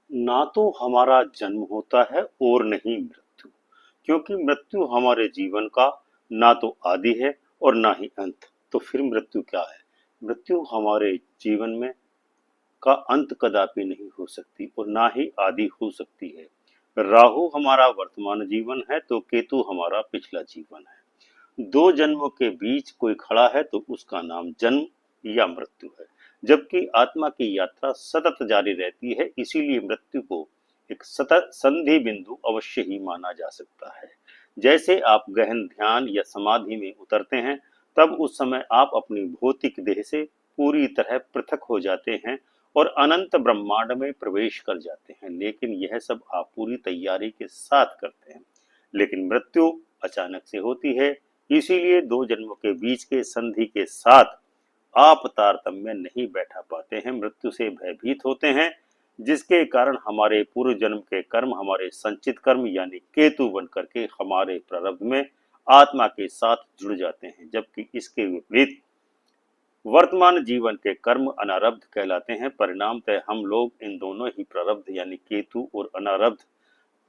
ना तो हमारा जन्म होता है और न ही मृत्यु, क्योंकि मृत्यु हमारे जीवन का ना तो आदि है और ना ही अंत। तो फिर मृत्यु क्या है? मृत्यु हमारे जीवन में का अंत कदापि नहीं हो सकती और ना ही आदि हो सकती है। राहु हमारा वर्तमान जीवन है तो केतु हमारा पिछला जीवन है। दो जन्मों के बीच कोई खड़ा है तो उसका नाम जन्म या मृत्यु है। जबकि आत्मा की यात्रा सतत जारी रहती है, इसीलिए मृत्यु को एक सतत संधि बिंदु अवश्य ही माना जा सकता है। जैसे आप गहन ध्यान या समाधि में उतरते हैं, तब उस समय आप अपनी भौतिक देह से पूरी तरह पृथक हो जाते हैं और अनंत ब्रह्मांड में प्रवेश कर जाते हैं। लेकिन यह सब आप पूरी तैयारी के साथ करते हैं। लेकिन मृत्यु अचानक से होती है, इसीलिए दो जन्मों के बीच के संधि के साथ आप तारतम्य नहीं बैठा पाते हैं, मृत्यु से भयभीत होते हैं, जिसके कारण हमारे पूर्व जन्म के कर्म हमारे संचित कर्म यानी केतु बन करके हमारे प्रारब्ध में आत्मा के साथ जुड़ जाते हैं। जबकि इसके विपरीत वर्तमान जीवन के कर्म अनारब्ध कहलाते हैं। परिणामतः हम लोग इन दोनों ही प्रारब्ध यानी केतु और अनारब्ध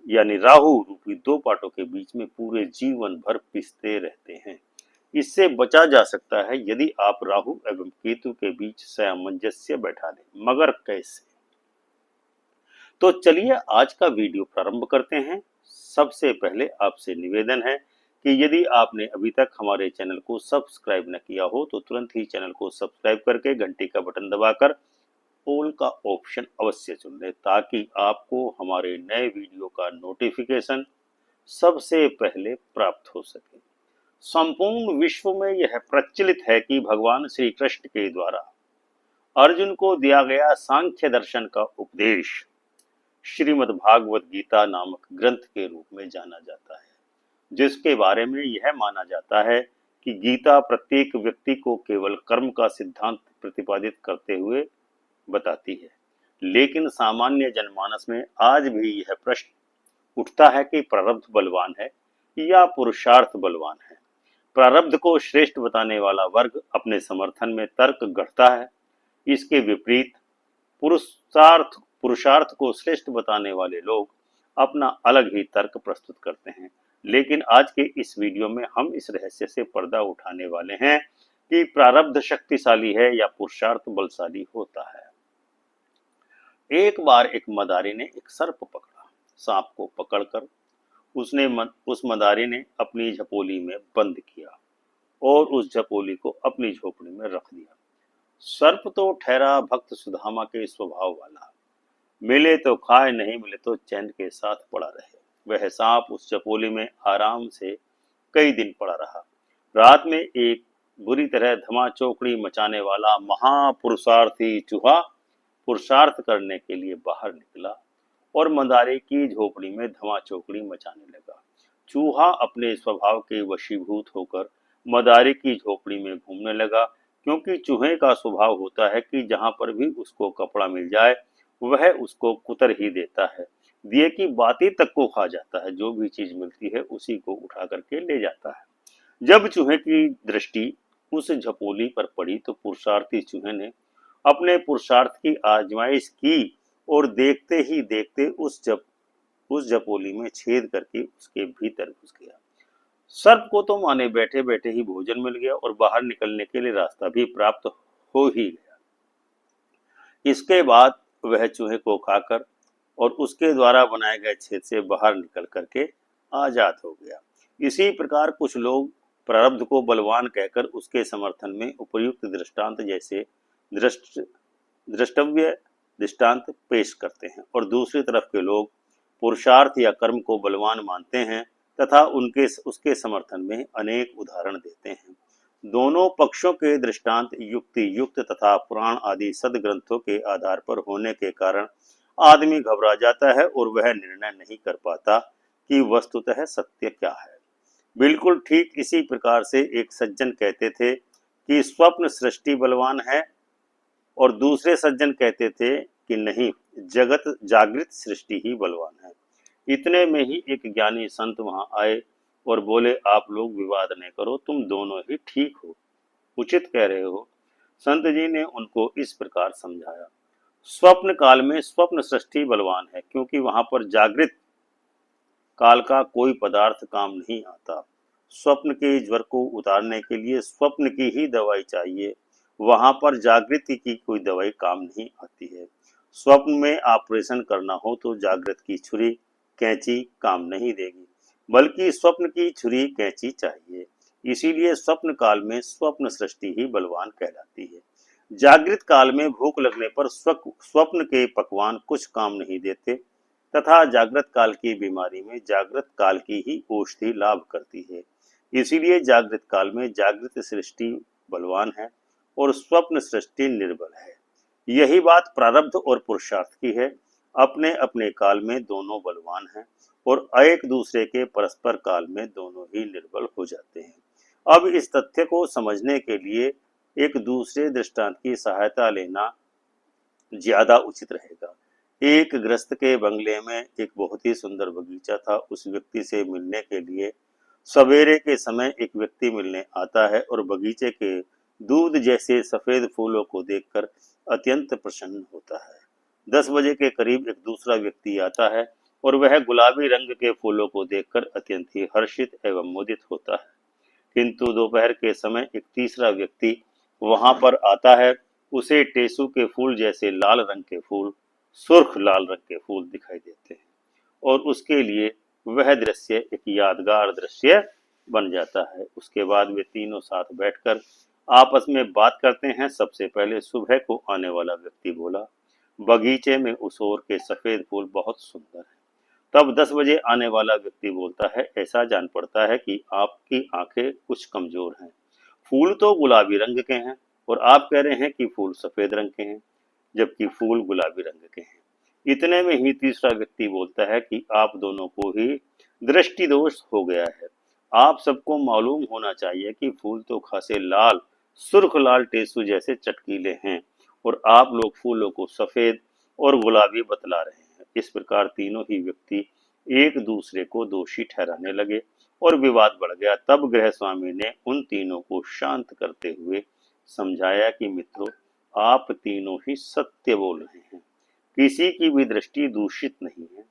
यानी राहु रूपी दो पाटों के बीच में पूरे जीवन भर पिसते रहते हैं। इससे बचा जा सकता है यदि आप राहु एवं केतु के बीच सामंजस्य बैठा दें। मगर कैसे? तो चलिए आज का वीडियो प्रारंभ करते हैं। सबसे पहले आपसे निवेदन है कि यदि आपने अभी तक हमारे चैनल को सब्सक्राइब न किया हो तो तुरंत ही चैनल को सब्सक्राइब करके घंटी का बटन दबाकर ऑल का ऑप्शन अवश्य चुन लें, ताकि आपको हमारे नए वीडियो का नोटिफिकेशन सबसे पहले प्राप्त हो सके। संपूर्ण विश्व में यह प्रचलित है कि भगवान श्री कृष्ण के द्वारा अर्जुन को दिया गया सांख्य दर्शन का उपदेश श्रीमद् भागवत गीता नामक ग्रंथ के रूप में जाना जाता है, जिसके बारे में यह माना जाता है कि गीता प्रत्येक व्यक्ति को केवल कर्म का सिद्धांत प्रतिपादित करते हुए बताती है। लेकिन सामान्य जनमानस में आज भी यह प्रश्न उठता है कि प्रारब्ध बलवान है या पुरुषार्थ बलवान है। प्रारब्ध को श्रेष्ठ बताने वाला वर्ग अपने समर्थन में तर्क गढ़ता है। इसके विपरीत पुरुषार्थ पुरुषार्थ को श्रेष्ठ बताने वाले लोग अपना अलग ही तर्क प्रस्तुत करते हैं। लेकिन आज के इस वीडियो में हम इस रहस्य से पर्दा उठाने वाले हैं कि प्रारब्ध शक्तिशाली है या पुरुषार्थ बलशाली होता है। एक बार एक मदारी ने एक सर्प पकड़ा। सांप को पकड़कर उस मदारी ने अपनी झपोली में बंद किया और उस झपोली को अपनी झोपड़ी में रख दिया। सर्प तो ठहरा भक्त सुदामा के स्वभाव वाला, मिले तो खाए, नहीं मिले तो चैन के साथ पड़ा रहे। वह सांप उस झपोली में आराम से कई दिन पड़ा रहा। रात में एक बुरी तरह धमाचौकड़ी मचाने वाला महापुरुषार्थी चूहा पुरुषार्थ करने के लिए बाहर निकला और मदारी की झोपड़ी में धमाचौकड़ी मचाने लगा। चूहा अपने स्वभाव के वशीभूत होकर मदारी की झोपड़ी में घूमने लगा, क्योंकि चूहे का स्वभाव होता है कि जहां पर भी उसको कपड़ा मिल जाए वह उसको कुतर ही देता है। दिए की बाती तक को खा जाता है, जो भी चीज मिलती है उसी को उठा करके ले जाता है। जब चूहे की दृष्टि उस झपोली पर पड़ी तो पुरुषार्थी चूहे ने अपने पुरुषार्थ की आजमाइश की और देखते ही देखते उस झपोली में छेद करके उसके भीतर घुस गया। सर्प को तो माने बैठे बैठे ही भोजन मिल गया और बाहर निकलने के लिए रास्ता भी प्राप्त हो ही गया। इसके बाद वह चूहे को खाकर और उसके द्वारा बनाए गए छेद से बाहर निकल करके आजाद हो गया। इसी प्रकार कुछ लोग प्रारब्ध को बलवान कहकर उसके समर्थन में उपयुक्त दृष्टांत जैसे द्रष्टव्य दृष्टांत पेश करते हैं और दूसरी तरफ के लोग पुरुषार्थ या कर्म को बलवान मानते हैं तथा उसके समर्थन में अनेक उदाहरण देते हैं। दोनों पक्षों के दृष्टांत युक्ति युक्त तथा पुराण आदि सदग्रंथों के आधार पर होने के कारण आदमी घबरा जाता है और वह निर्णय नहीं कर पाता कि वस्तुतः सत्य क्या है। बिल्कुल ठीक इसी प्रकार से एक सज्जन कहते थे कि स्वप्न सृष्टि बलवान है और दूसरे सज्जन कहते थे कि नहीं, जगत जागृत सृष्टि ही बलवान है। इतने में ही एक ज्ञानी संत वहां आए और बोले, आप लोग विवाद न करो, तुम दोनों ही ठीक हो, उचित कह रहे हो। संत जी ने उनको इस प्रकार समझाया। स्वप्न काल में स्वप्न सृष्टि बलवान है, क्योंकि वहां पर जागृत काल का कोई पदार्थ काम नहीं आता। स्वप्न के ज्वर को उतारने के लिए स्वप्न की ही दवाई चाहिए, वहां पर जागृति की कोई दवाई काम नहीं आती है। स्वप्न में ऑपरेशन करना हो तो जागृत की छुरी कैंची काम नहीं देगी, बल्कि स्वप्न की छुरी कैंची चाहिए। इसीलिए स्वप्न काल में स्वप्न सृष्टि ही बलवान कहलाती है। जागृत काल में भूख लगने पर स्वप्न के पकवान कुछ काम नहीं देते, तथा जागृत काल की बीमारी में जागृत काल की ही औषधि लाभ करती है। इसीलिए जागृत काल में जागृत सृष्टि बलवान है और स्वप्न सृष्टि निर्बल है। यही बात प्रारब्ध और पुरुषार्थ की है। अपने अपने काल में दोनों बलवान हैं और एक दूसरे के परस्पर काल में दोनों ही निर्बल हो जाते हैं। अब इस तथ्य को समझने के लिए एक दूसरे दृष्टांत की सहायता लेना ज्यादा उचित रहेगा। एक गृहस्थ के बंगले में एक बहुत ही सुंदर बगीचा था। उस व्यक्ति से मिलने के लिए सवेरे के समय एक व्यक्ति मिलने आता है और बगीचे के दूध जैसे सफेद फूलों को देखकर अत्यंत प्रसन्न होता है। 10 बजे के करीब एक दूसरा व्यक्ति आता है और वह गुलाबी रंग के फूलों को देखकर अत्यंत ही हर्षित एवं मुदित होता है। किंतु दोपहर के समय एक तीसरा व्यक्ति वहां पर आता है। उसे टेसू के फूल जैसे लाल रंग के फूल, सुर्ख लाल रंग के फूल दिखाई देते हैं और उसके लिए वह दृश्य एक यादगार दृश्य बन जाता है। उसके बाद वे तीनों साथ बैठकर आपस में बात करते हैं। सबसे पहले सुबह को आने वाला व्यक्ति बोला, बगीचे में उस ओर के सफेद फूल बहुत सुंदर हैं। तब 10 बजे आने वाला व्यक्ति बोलता है, ऐसा जान पड़ता है कि आपकी आंखें कुछ कमजोर हैं। फूल तो गुलाबी रंग के हैं और आप कह रहे हैं कि फूल सफेद रंग के हैं, जबकि फूल गुलाबी रंग के हैं। इतने में ही तीसरा व्यक्ति बोलता है कि आप दोनों को ही दृष्टि दोष हो गया है। आप सबको मालूम होना चाहिए कि फूल तो खासे लाल, सुर्ख लाल टेसू जैसे चटकीले हैं और आप लोग फूलों को सफेद और गुलाबी बतला रहे हैं। इस प्रकार तीनों ही व्यक्ति एक दूसरे को दोषी ठहराने लगे और विवाद बढ़ गया। तब गृह स्वामी ने उन तीनों को शांत करते हुए समझाया कि मित्रों, आप तीनों ही सत्य बोल रहे हैं, किसी की भी दृष्टि दूषित नहीं है।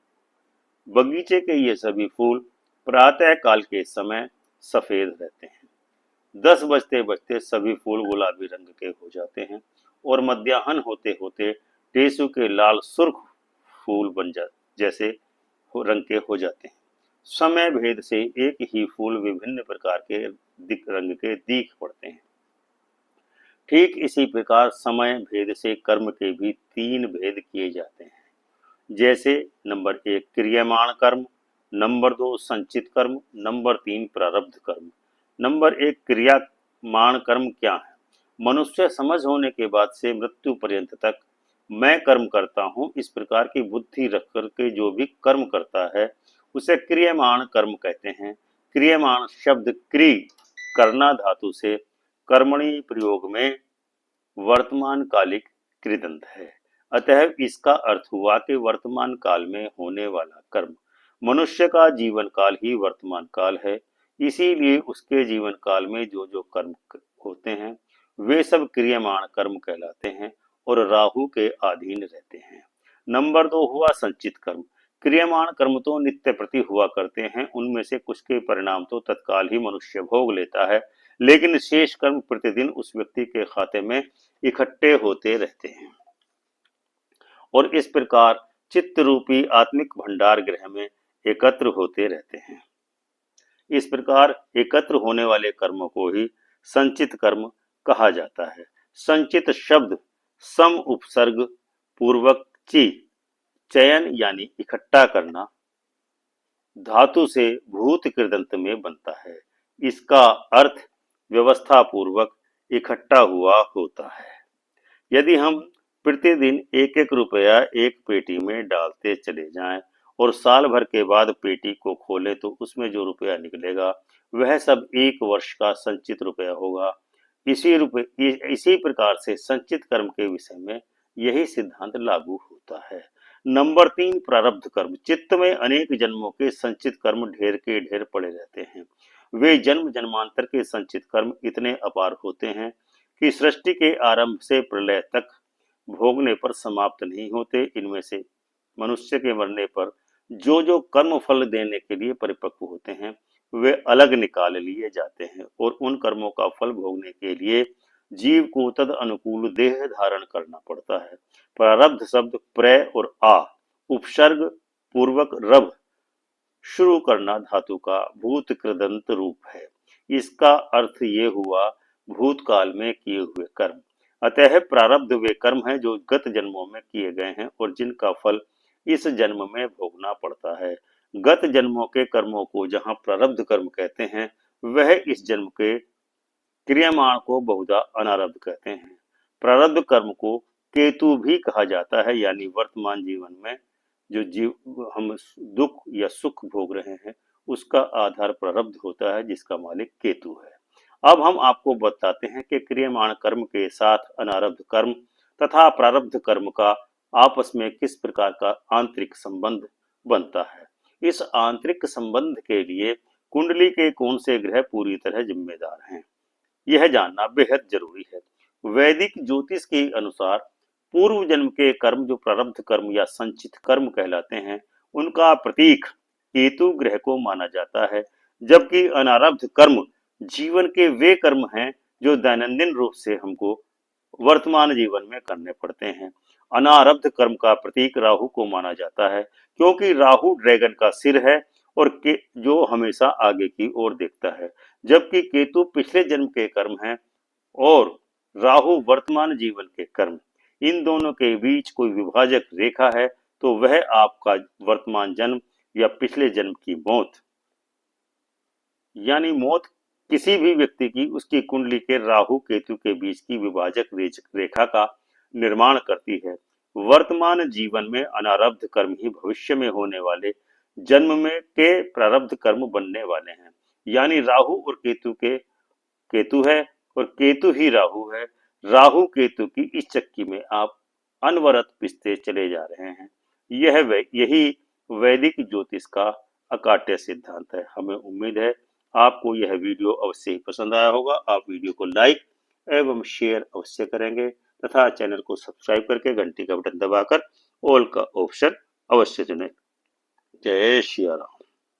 बगीचे के ये सभी फूल प्रातः काल के समय सफेद रहते हैं। 10 बजते बजते सभी फूल गुलाबी रंग के हो जाते हैं और मध्याह्न होते होते टेसू के लाल सुर्ख फूल जैसे रंग के हो जाते हैं। समय भेद से एक ही फूल विभिन्न प्रकार के रंग के दिख पड़ते हैं। ठीक इसी प्रकार समय भेद से कर्म के भी 3 भेद किए जाते हैं। जैसे नंबर 1 क्रियमाण कर्म, नंबर 2 संचित कर्म, नंबर 3 प्रारब्ध कर्म। नंबर 1 क्रियमाण कर्म क्या है? मनुष्य समझ होने के बाद से मृत्यु पर्यंत तक मैं कर्म करता हूँ, इस प्रकार की बुद्धि रख करके जो भी कर्म करता है उसे क्रियमाण कर्म कहते हैं। क्रियमाण शब्द क्रि करना धातु से कर्मणि प्रयोग में वर्तमान कालिक कृदंत है। अतः इसका अर्थ हुआ कि वर्तमान काल में होने वाला कर्म। मनुष्य का जीवन काल ही वर्तमान काल है, इसीलिए उसके जीवन काल में जो जो कर्म होते हैं वे सब क्रियमाण कर्म कहलाते हैं और राहु के अधीन रहते हैं। नंबर 2 हुआ संचित कर्म। क्रियमाण कर्म तो नित्य प्रति हुआ करते हैं, उनमें से कुछ के परिणाम तो तत्काल ही मनुष्य भोग लेता है, लेकिन शेष कर्म प्रतिदिन उस व्यक्ति के खाते में इकट्ठे होते रहते हैं और इस प्रकार चित्त रूपी आत्मिक भंडार गृह में एकत्र होते रहते हैं। इस प्रकार एकत्र होने वाले कर्मों को ही संचित कर्म कहा जाता है। संचित शब्द सम उपसर्ग पूर्वक ची चयन यानी इकट्ठा करना धातु से भूत कृदंत में बनता है। इसका अर्थ व्यवस्था पूर्वक इकट्ठा हुआ होता है। यदि हम प्रतिदिन एक एक रुपया एक पेटी में डालते चले जाएं और साल भर के बाद पेटी को खोलें तो उसमें जो रुपया निकलेगा वह सब 1 वर्ष का संचित रुपया होगा। इसी प्रकार से संचित कर्म के विषय में यही सिद्धांत लागू होता है। नंबर 3 प्रारब्ध कर्म। चित्त में अनेक जन्मों के संचित कर्म ढेर के ढेर पड़े रहते हैं। वे जन्म जन्मांतर के संचित कर्म इतने अपार होते हैं कि सृष्टि के आरंभ से प्रलय तक भोगने पर समाप्त नहीं होते। इनमें से मनुष्य के मरने पर जो जो कर्म फल देने के लिए परिपक्व होते हैं वे अलग निकाल लिए जाते हैं और उन कर्मों का फल भोगने के लिए जीव को तद अनुकूल देह धारण करना पड़ता है। प्रारब्ध शब्द प्र और आ उपसर्ग पूर्वक रभ शुरू करना धातु का भूत कृदंत रूप है। इसका अर्थ ये हुआ भूतकाल में किए हुए कर्म। अतः प्रारब्ध वे कर्म हैं जो गत जन्मों में किए गए हैं और जिनका फल इस जन्म में भोगना पड़ता है। गत जन्मों के कर्मों को जहाँ प्रारब्ध कर्म कहते हैं वह इस जन्म के क्रियामाण को बहुधा अनारब्ध कहते हैं। प्रारब्ध कर्म को केतु भी कहा जाता है, यानी वर्तमान जीवन में जो जीव हम दुख या सुख भोग रहे हैं उसका आधार प्रारब्ध होता है जिसका मालिक केतु है। अब हम आपको बताते हैं कि क्रियमाण कर्म के साथ अनारब्ध कर्म तथा प्रारब्ध कर्म का आपस में किस प्रकार का आंतरिक संबंध बनता है। इस आंतरिक संबंध के लिए कुंडली के कौन से ग्रह पूरी तरह जिम्मेदार हैं यह जानना बेहद जरूरी है। वैदिक ज्योतिष के अनुसार पूर्व जन्म के कर्म जो प्रारब्ध कर्म या संचित कर्म कहलाते हैं उनका प्रतीक केतु ग्रह को माना जाता है, जबकि अनारब्ध कर्म जीवन के वे कर्म हैं जो दैनंदिन रूप से हमको वर्तमान जीवन में करने पड़ते हैं। अनारब्ध कर्म का प्रतीक राहु को माना जाता है क्योंकि राहु ड्रैगन का सिर है और के जो हमेशा आगे की ओर देखता है, जबकि केतु पिछले जन्म के कर्म हैं और राहु वर्तमान जीवन के कर्म। इन दोनों के बीच कोई विभाजक रेखा है तो वह आपका वर्तमान जन्म या पिछले जन्म की मौत, यानी मौत किसी भी व्यक्ति की उसकी कुंडली के राहु केतु के बीच की विभाजक रेखा का निर्माण करती है। वर्तमान जीवन में अनारब्ध कर्म ही भविष्य में होने वाले जन्म में के प्रारब्ध कर्म बनने वाले हैं, यानी राहु और केतु है और केतु ही राहु है। राहु केतु की इस चक्की में आप अनवरत पिसते चले जा रहे हैं। यही वैदिक ज्योतिष का अकाट्य सिद्धांत है। हमें उम्मीद है आपको यह वीडियो अवश्य ही पसंद आया होगा। आप वीडियो को लाइक एवं शेयर अवश्य करेंगे तथा चैनल को सब्सक्राइब करके घंटी का बटन दबाकर ऑल का ऑप्शन अवश्य चुनें। जय श्री राम।